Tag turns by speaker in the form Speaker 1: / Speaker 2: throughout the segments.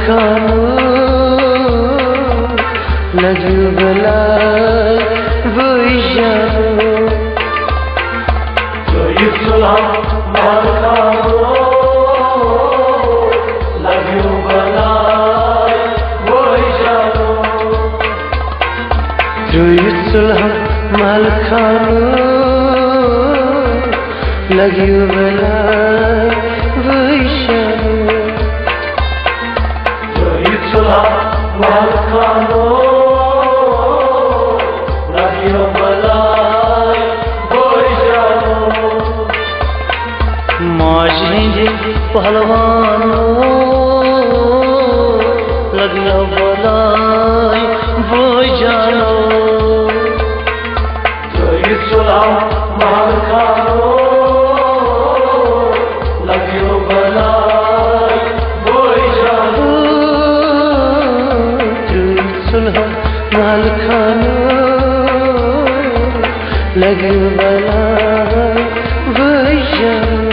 Speaker 1: खानो लग्यो बलाय वही जानो
Speaker 2: सुलह माल खानो लग्यो बलाय वही जानो
Speaker 1: सुलह माल खानो लग्यो बलाय वही जानो
Speaker 2: सुलह माल खानो लग्यो बलाय वही जानो
Speaker 1: माझे पहलवानो लग्यो बलाय वही जानो
Speaker 2: सुलह माल खानो लग्यो बलाय वही जानो
Speaker 1: सुलह माल खानो लग्यो बलाय वही जानो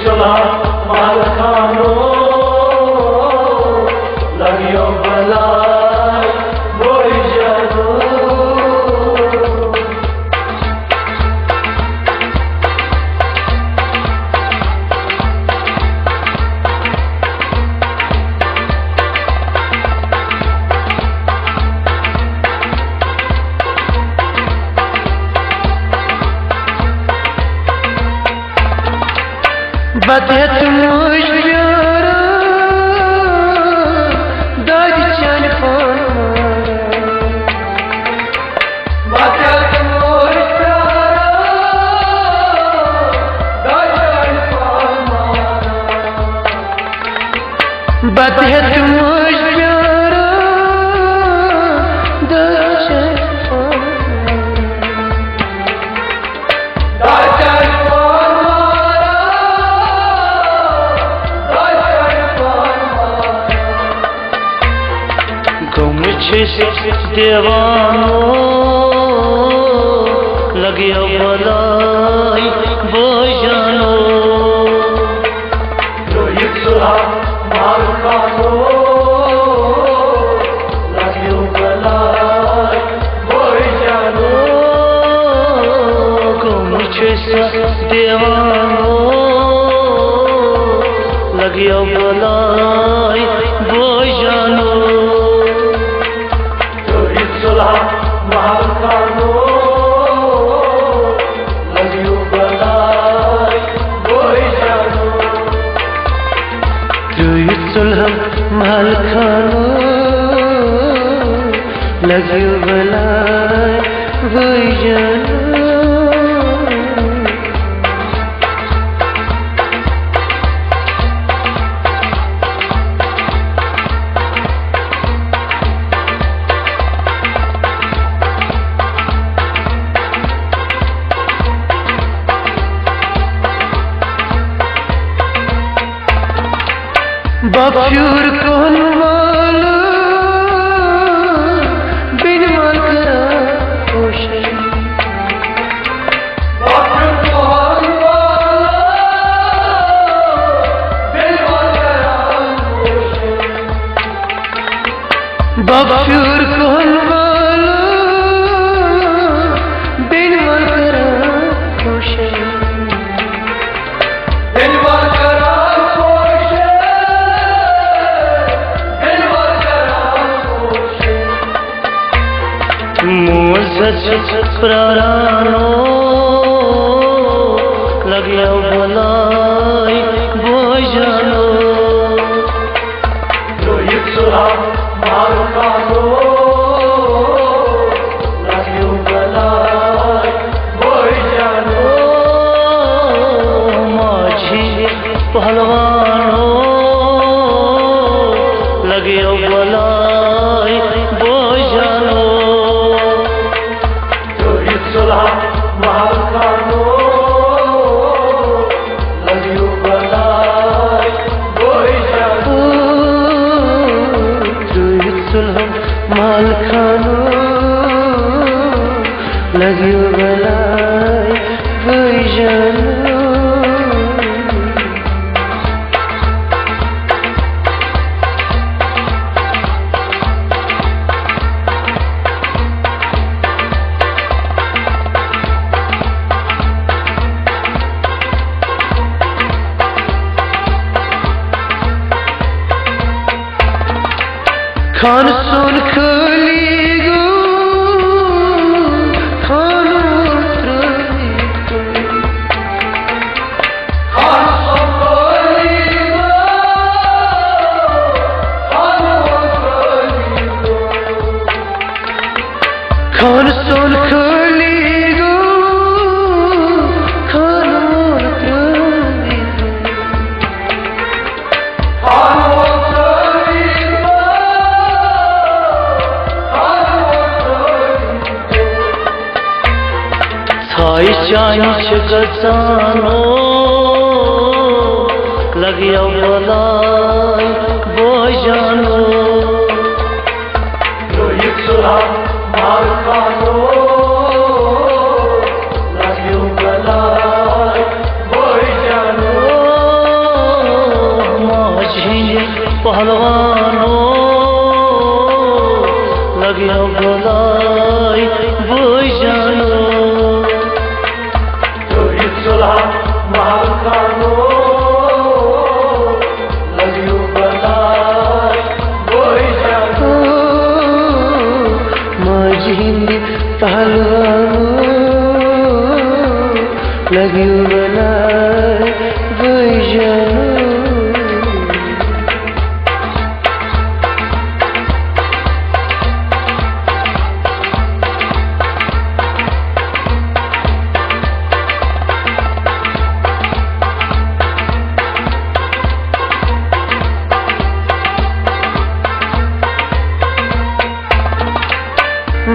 Speaker 2: सुलह माल खानो लग्यो बलाय वही जानो
Speaker 1: बदत मुझ प्यारा दाद चन
Speaker 2: बदत मुझ प्यारा दाद चन
Speaker 1: बदत मुझ प्यारा दाद चन देवानो लग्यो बलाय वही जानो
Speaker 2: सुलह माल खानो लग्यो बलाय वही जानो
Speaker 1: देवानो लग्यो बलाय वही जानो
Speaker 2: सुलह माल खानो लग्यो बलाय वही जानो
Speaker 1: सुलह माल खानो लग्यो बलाय वही जानो बफ्यूर कौन वाला बिन माल करा होशे
Speaker 2: बफ्यूर कौन वाला बिन माल करा होशे
Speaker 1: बफ्यूर कौन वाला बिन माल करा होशे
Speaker 2: बिन माल करा
Speaker 1: प्राणो लग्यो बलाय वही जानो
Speaker 2: सुलह माल खानो लग्यो बलाय वही जानो
Speaker 1: माझी पहलवानो लग्यो बलाय वही जानो
Speaker 2: सुलह माल खानो लग्यो बलाय वही जानो
Speaker 1: सुलह माल खानो लग्यो बलाय वही जानो खान सुन खली गो खान खान सुन खली गो खान थाई चांच गजानो लगिया बलाई बोजानो पहलवानो लगिया बलाई बोजानो पहलवानो लगी बनाए बोजानो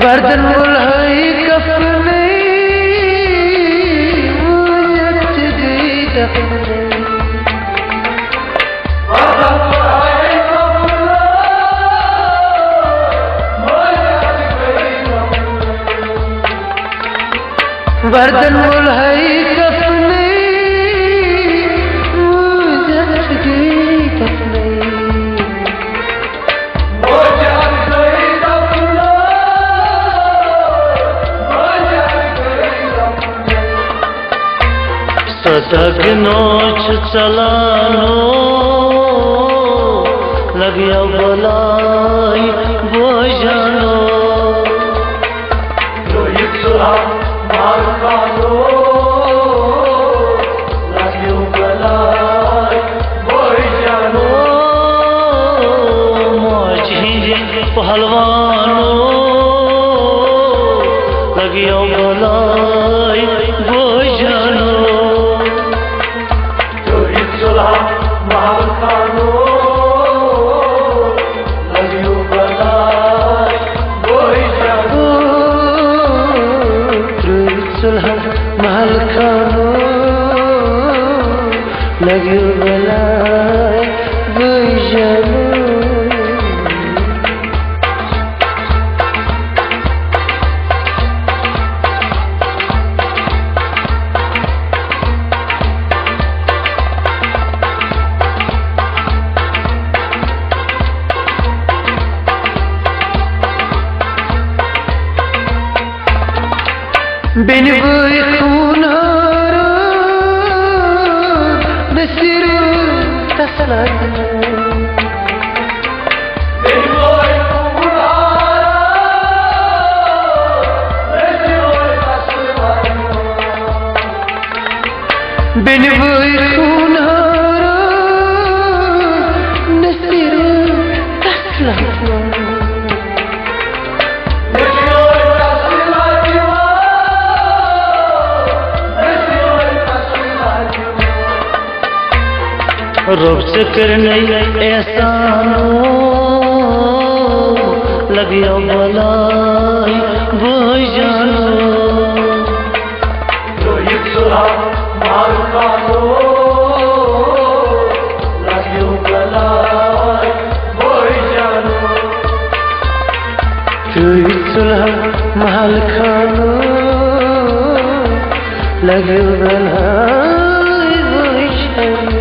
Speaker 1: गर्दन बुलाई कफने मुझत गई दफने गर्दन बुलाई कफने मुझत गई दफने सदग नोच चलानो लगिया बलाई बोजानो पहलवानो लगिया बलाई बोजानो महल खानो लगी बलाई बोजानो बिन बुई खूनारा नसीर तसलात बिन बुई खूनारा नसीर तसलात रब से करने एहसानो लगिया बलाई बोजानो महल खानो लगी बलाई बोजानो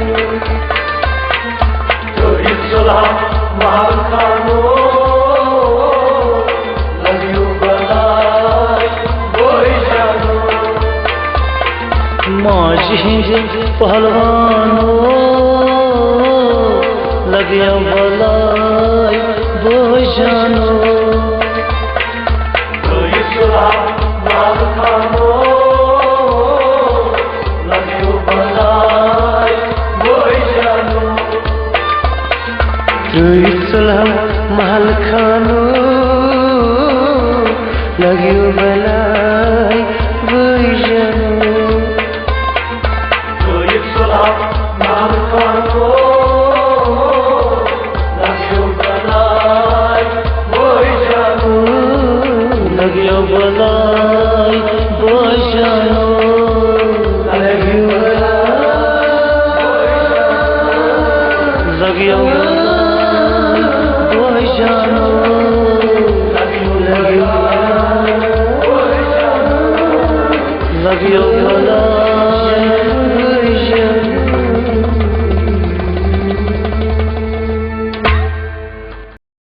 Speaker 1: पहलवानो लगिया बलाई बोझ जानो
Speaker 2: कोई सुलह माल खानो लगियो बनाई वही जानो
Speaker 1: तुई सुलह महल खानो लगियो बलाई वही जानो
Speaker 2: कोई सुलह माल खानो लगियो बनाई वही जानो
Speaker 1: लगियो बलाई वही जानो लगियो लगियो वही जानो लगियो